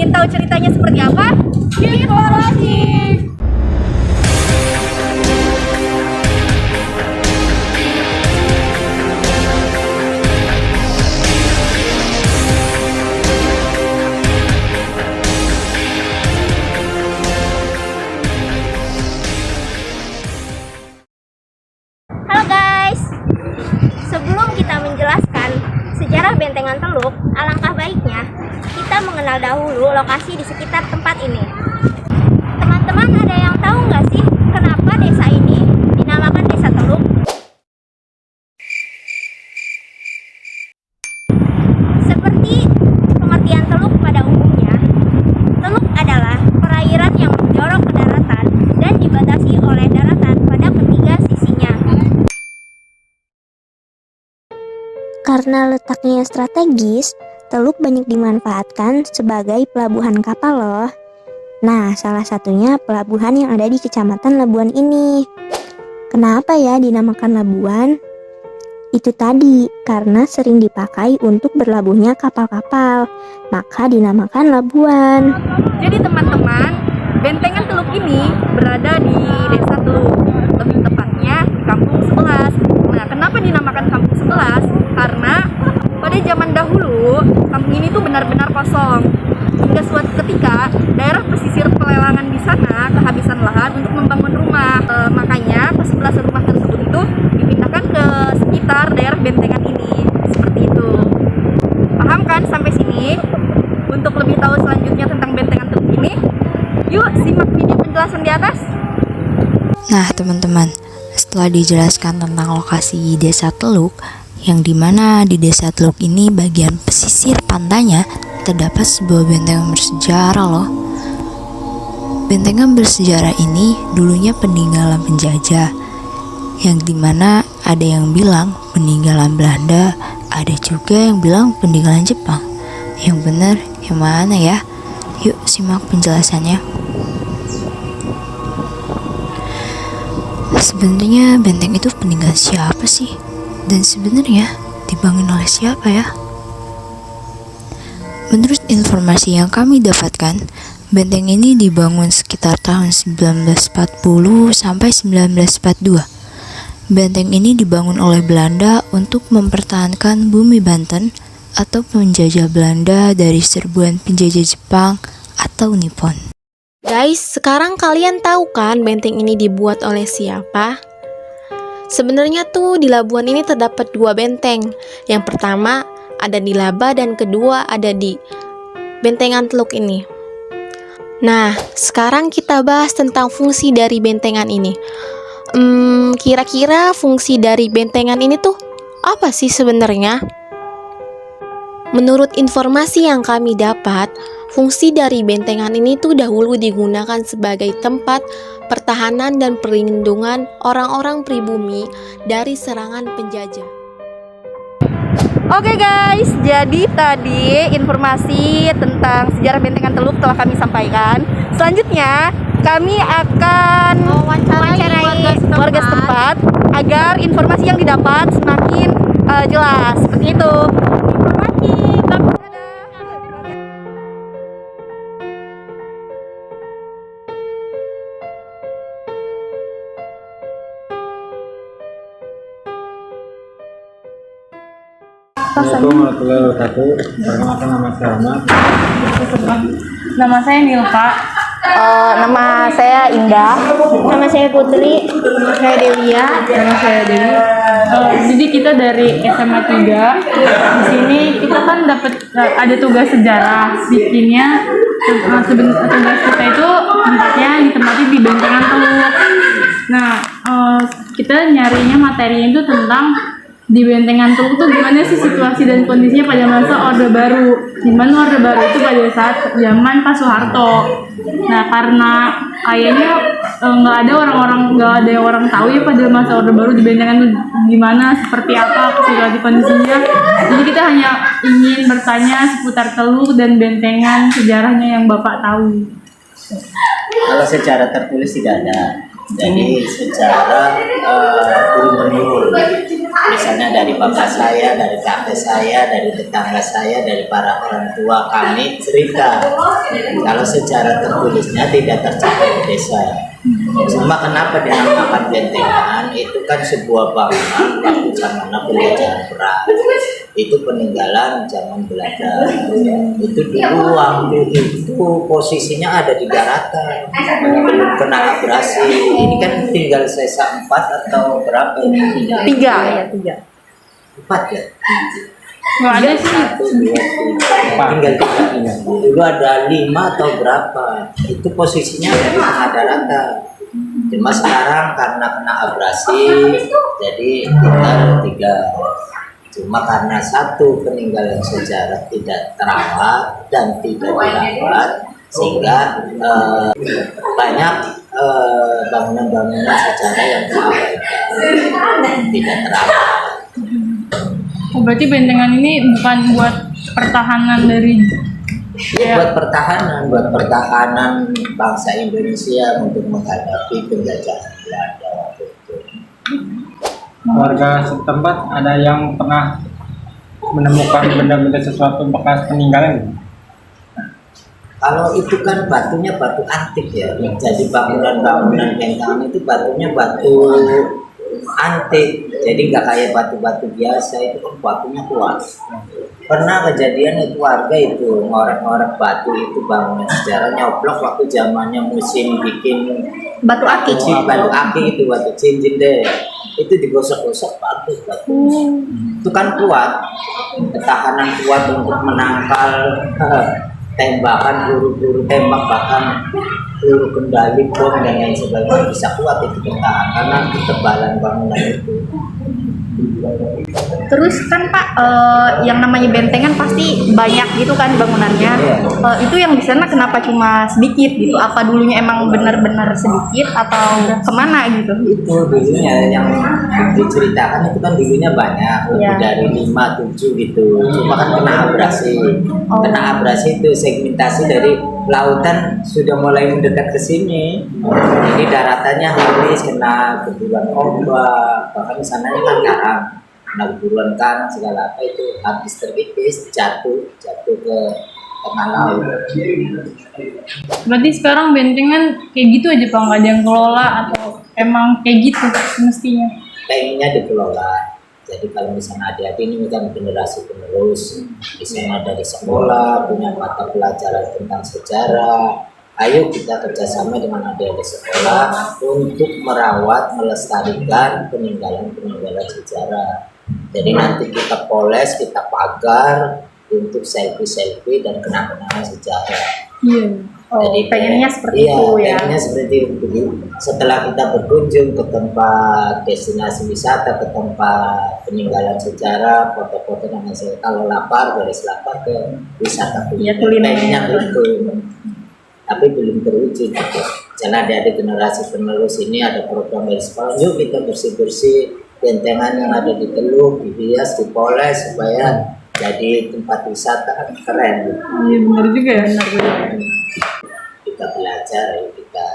Ingin tahu ceritanya seperti apa? Keep watching! Halo guys, sebelum kita menjelaskan sejarah Bentengan Teluk, alangkah baiknya kita mengenal dahulu lokasi di sekitar tempat ini. Teman-teman ada yang tahu nggak sih kenapa desa ini dinamakan Desa Teluk? Seperti pengertian teluk pada umumnya, teluk adalah perairan yang menjorok ke daratan dan dibatasi oleh daratan pada ketiga sisinya. Karena letaknya strategis, Teluk banyak dimanfaatkan sebagai pelabuhan kapal loh. Nah, salah satunya pelabuhan yang ada di Kecamatan Labuan ini. Kenapa ya dinamakan Labuan? Itu tadi, karena sering dipakai untuk berlabuhnya kapal-kapal, maka dinamakan Labuan. Jadi teman-teman, Bentengan Teluk ini berada di Desa Teluk, lebih tepatnya di Kampung 11. Nah, kenapa dinamakan Kampung 11? Karena pada zaman dahulu, kampung ini tuh benar-benar kosong. Hingga suatu ketika, daerah pesisir pelelangan di sana kehabisan lahan untuk membangun rumah. Makanya, ke-11 rumah tersebut itu dipindahkan ke sekitar daerah Bentengan ini. Seperti itu. Paham kan sampai sini? Untuk lebih tahu selanjutnya tentang Bentengan Teluk ini, yuk simak video penjelasan di atas. Nah teman-teman, setelah dijelaskan tentang lokasi Desa Teluk, yang dimana di Desa Teluk ini bagian pesisir pantainya terdapat sebuah bentengan bersejarah loh. Bentengan bersejarah ini dulunya peninggalan penjajah, yang dimana ada yang bilang peninggalan Belanda, ada juga yang bilang peninggalan Jepang. Yang benar yang mana ya? Yuk simak penjelasannya. Sebenarnya benteng itu peninggalan siapa sih? Dan sebenarnya dibangun oleh siapa ya? Menurut informasi yang kami dapatkan, benteng ini dibangun sekitar tahun 1940 sampai 1942. Benteng ini dibangun oleh Belanda untuk mempertahankan bumi Banten atau penjajah Belanda dari serbuan penjajah Jepang atau Nippon. Guys, sekarang kalian tahu kan benteng ini dibuat oleh siapa? Sebenarnya tuh di Labuan ini terdapat dua benteng. Yang pertama ada di Laba dan kedua ada di Bentengan Teluk ini. Nah, sekarang kita bahas tentang fungsi dari bentengan ini. Kira-kira fungsi dari bentengan ini tuh apa sih sebenarnya? Menurut informasi yang kami dapat, fungsi dari bentengan ini tuh dahulu digunakan sebagai tempat pertahanan dan perlindungan orang-orang pribumi dari serangan penjajah. Oke guys, jadi tadi informasi tentang sejarah Bentengan Teluk telah kami sampaikan. Selanjutnya, kami akan mewawancarai warga setempat agar informasi yang didapat semakin jelas. Seperti itu. Assalamualaikum warahmatullahi wabarakatuh. Perkenalkan nama saya Ahmad. Nama saya Nilka. Nama saya Indah. Nama saya Putri. Nama saya Delia. Nama saya Dewi. Jadi kita dari SMA 3. Di sini kita kan dapat ada tugas sejarah. Bikinnya tugas kita itu tempatnya ditempati di Bentengan Teluk. Nah, kita nyarinya materinya itu tentang di Bentengan Teluk tuh gimana sih situasi dan kondisinya pada masa Orde Baru. Dimana Orde Baru itu pada saat zaman Pak Soeharto. Nah, karena kayaknya nggak ada orang tahu ya pada masa Orde Baru di Bentengan itu gimana, seperti apa situasi kondisinya. Jadi kita hanya ingin bertanya seputar Teluk dan Bentengan, sejarahnya yang Bapak tahu. Kalau secara tertulis tidak ada. Jadi secara turun-menurun, misalnya dari bapak saya, dari kakek saya, dari tetangga saya, dari para orang tua kami cerita. Kalau secara tertulisnya tidak tercapai di desa. Cuma kenapa dinamakan bentengan? Itu kan sebuah bangunan waktu zaman penjajahan berat. Itu peninggalan zaman Belanda. Itu dulu waktu itu posisinya ada di daratan, belum kena abrasi. Ini kan tinggal sisa 4 atau berapa ini? 3. 4 ya? Nggak ada sih. 1, 2, 3. Tinggal 3. Dulu ada 5 atau berapa? Itu posisinya ada di tengah daratan. Cuma sekarang karena kena abrasi, jadi tinggal 3. Cuma karena satu peninggalan sejarah tidak terawat dan tidak dirawat, sehingga banyak bangunan-bangunan sejarah yang terabaikan, tidak terawat. Oh, berarti bentengan ini bukan buat pertahanan dari Buat pertahanan bangsa Indonesia untuk menghadapi penjajahan Belanda waktu itu. Warga setempat ada yang pernah menemukan benda-benda sesuatu bekas peninggalan? Kalau itu kan batunya batu antik ya, jadi bangunan-bangunan bentangan itu batunya batu antik, jadi nggak kayak batu-batu biasa, itu kan batunya kuat. Pernah kejadian itu warga itu ngorek-ngorek batu itu bangunan sejarah, nyoblok waktu zamannya musim bikin Batu akik. batu akik itu batu cincin deh, itu digosok-gosok bagus batu. Itu kan kuat, ketahanan kuat untuk menangkal tembakan, peluru tembak, bahkan peluru kendali, bom dan lain sebagainya, bisa kuat itu bertahan karena ketebalan bangunan itu. Terus kan Pak, yang namanya bentengan pasti banyak gitu kan bangunannya. Itu yang di sana kenapa cuma sedikit gitu? Apa dulunya emang benar-benar sedikit atau kemana gitu? Itu dulunya yang diceritakan itu kan dulunya banyak, lebih dari 5-7 gitu. Cuma kan kena abrasi. Kena abrasi itu segmentasi dari lautan sudah mulai mendekat ke sini. Jadi daratannya habis kena geburuan ombak, bahkan di sananya kan karang. Kena geburuan karang segala apa itu habis terkikis, jatuh ke tengah laut. Berarti sekarang bentengan kayak gitu aja Pak, nggak ada yang kelola atau emang kayak gitu semestinya? Pengennya dikelola. Jadi kalau misalnya adik-adik ini kan generasi penerus, misalnya dari sekolah punya mata pelajaran tentang sejarah, ayo kita kerjasama dengan adik-adik sekolah untuk merawat, melestarikan peninggalan-peninggalan sejarah. Jadi nanti kita poles, kita pagar untuk selfie-selfie dan kenang-kenangan sejarah. Iya. Jadi pengennya seperti itu ya. Pengennya seperti itu. Setelah kita berkunjung ke tempat destinasi wisata, ke tempat peninggalan sejarah, foto-foto dan hasil, kalau lapar, beres lapar ke wisata kuliner. Pengennya itu, tapi belum terwujud. Karena ada generasi penerus ini ada program dari sekolah, yuk kita bersih-bersih bentengan yang ada di Teluk, dihias, dipoles supaya jadi tempat wisata kan keren. Iya benar juga ya. Kita belajar, kita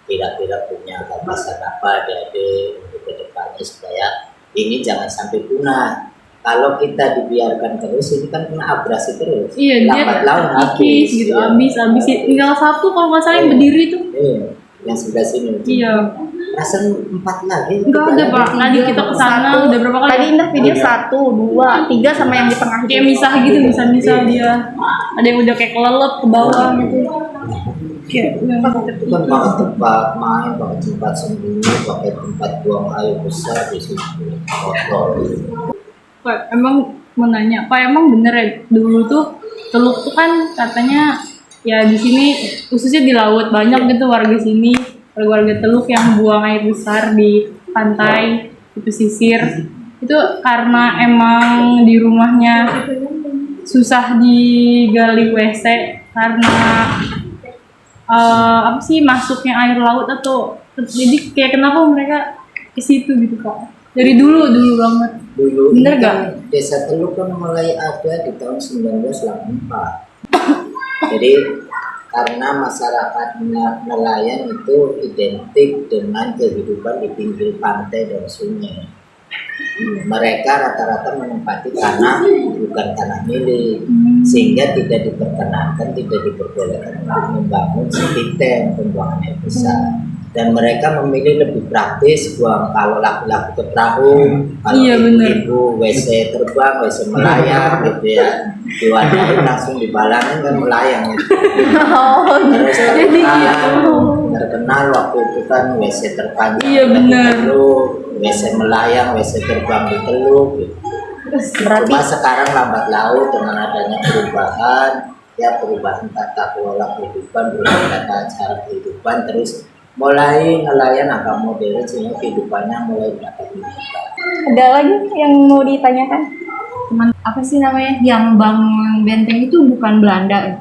kira-kira punya gagasan apa adik untuk ke depannya supaya ini jangan sampai punah. Kalau kita dibiarkan terus ini kan kena abrasi terus. Iya, lambat laun habis gitu, habis. Tinggal satu kalau nggak salah yang berdiri tuh. Iya, yang sebelah sini. Iya. Rasanya 4 lagi. Enggak ada Pak. Tadi kita kesana udah berapa kali? Tadi Indah video 1, 2, 3 sama yang di tengah. Kayak misah gitu, misah dia. Ada yang udah kayak kelelep ke bawah gitu. Kayak Itu kan pakai tempat main, pakai tempat sembunyi, pakai tempat buang air besar di situ. Kotor. Pak, emang mau nanya, Pak emang bener ya dulu tuh Teluk tuh kan katanya ya di sini khususnya di laut banyak gitu warga sini, warga Teluk yang buang air besar di pantai, di pesisir. Itu karena emang di rumahnya susah digali WC karena apa sih masuknya air laut atau jadi kayak kenapa mereka ke situ gitu Pak? Dari dulu banget. Dulu bener kan gak? Desa Teluk kan mulai ada di tahun 1984. Jadi karena masyarakat nelayan itu identik dengan kehidupan di pinggir pantai dan sungai. Mereka rata-rata menempati tanah bukan tanah milik, sehingga tidak diperkenankan, tidak diperbolehkan untuk membangun sistem pembuangan air besar. Dan mereka memilih lebih praktis, buang kalau laki-laki ke perahu, kalau ibu-ibu WC terbang, WC melayang gitu ya, diwadahi langsung dibalangin kan melayang gitu. Terus terkenal waktu itu kan WC terpanjang di Teluk, WC melayang, WC terbang di Teluk gitu. Cuma sekarang lambat laun dengan adanya perubahan tata kelola kehidupan, perubahan tata cara kehidupan, terus mulai nelayan agak modern sehingga kehidupannya mulai dapat diubah. Ada lagi yang mau ditanyakan? Cuman apa sih namanya yang bangun benteng itu bukan Belanda ya?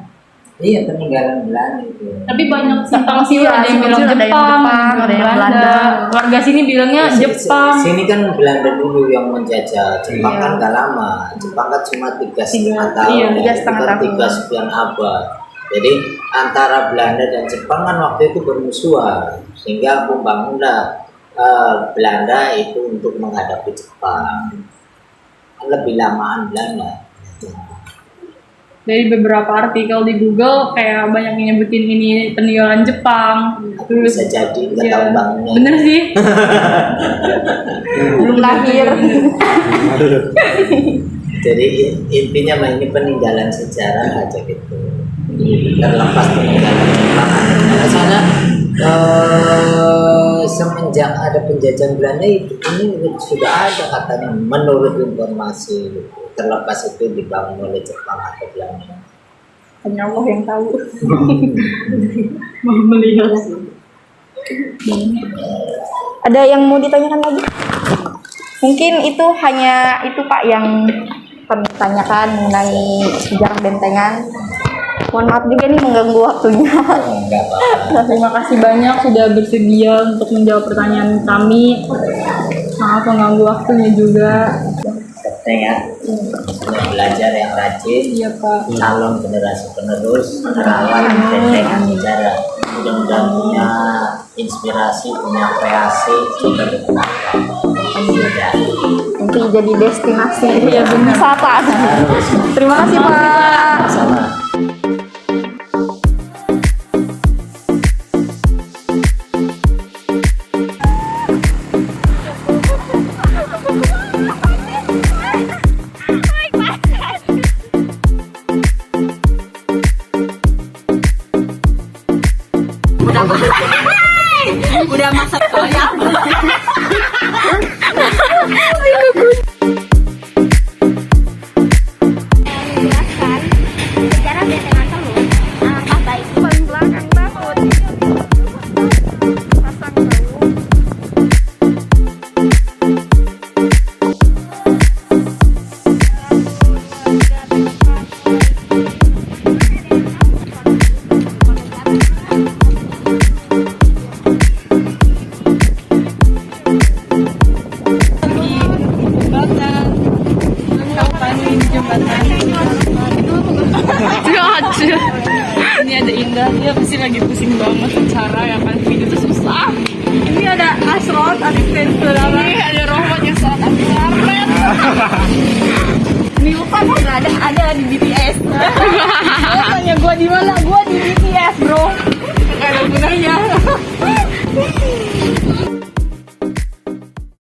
Iya, peninggalan Belanda itu. Tapi banyak simpang siur, ada yang bilang Jepang, ada yang Belanda. Warga sini bilangnya Jepang. Sini kan Belanda dulu yang menjajah. Jepang kan gak lama. Jepang kan cuma 3,5 tahun. Iya, 3,5 sekian abad. Jadi antara Belanda dan Jepang kan waktu itu bermusuhan, sehingga membangunlah Belanda itu untuk menghadapi Jepang. Lebih lamaan Belanda. Dari beberapa artikel di Google kayak banyak yang nyebutin ini peninggalan Jepang. Bisa jadi nggak tahu bangunnya. Bener sih. Belum lahir. Jadi intinya mah ini peninggalan sejarah aja gitu. Terlepas peninggalan Jepang. Karena sana semenjak ada penjajahan Belanda itu ini sudah ada katanya menurut informasi gitu. Terlepas itu dibangun oleh Jepang atau Belanda. Hanya Allah yang tahu. Mau melihat. Ada yang mau ditanyakan lagi? Mungkin itu hanya itu Pak yang kami tanyakan mengenai sejarah bentengan. Mohon maaf juga nih mengganggu waktunya. Enggak apa-apa. Terima kasih banyak sudah bersedia untuk menjawab pertanyaan kami. Maaf mengganggu waktunya juga. Penting ya. Belajar yang rajin. Iya Pak. Calon generasi penerus merawat bentengan sejarah. Mudah-mudahan punya inspirasi, punya kreasi juga Nanti jadi destinasi Iya, benar. wisata. Terima kasih Pak. sama. Udah masak ayam. Sejarah bentengan Teluk, alangkah baik Paling belakang takut. Pasang tahu. Ini ada Indah, dia pasti lagi pusing banget secara ya kan video itu susah. Ini ada Asrot, adik saudara. Ini ada Rohmat yang sholat anti warnet. Ini lupa kok nggak ada di BTS. Tanya gue di mana? Gue di BTS bro. Gak ada gunanya.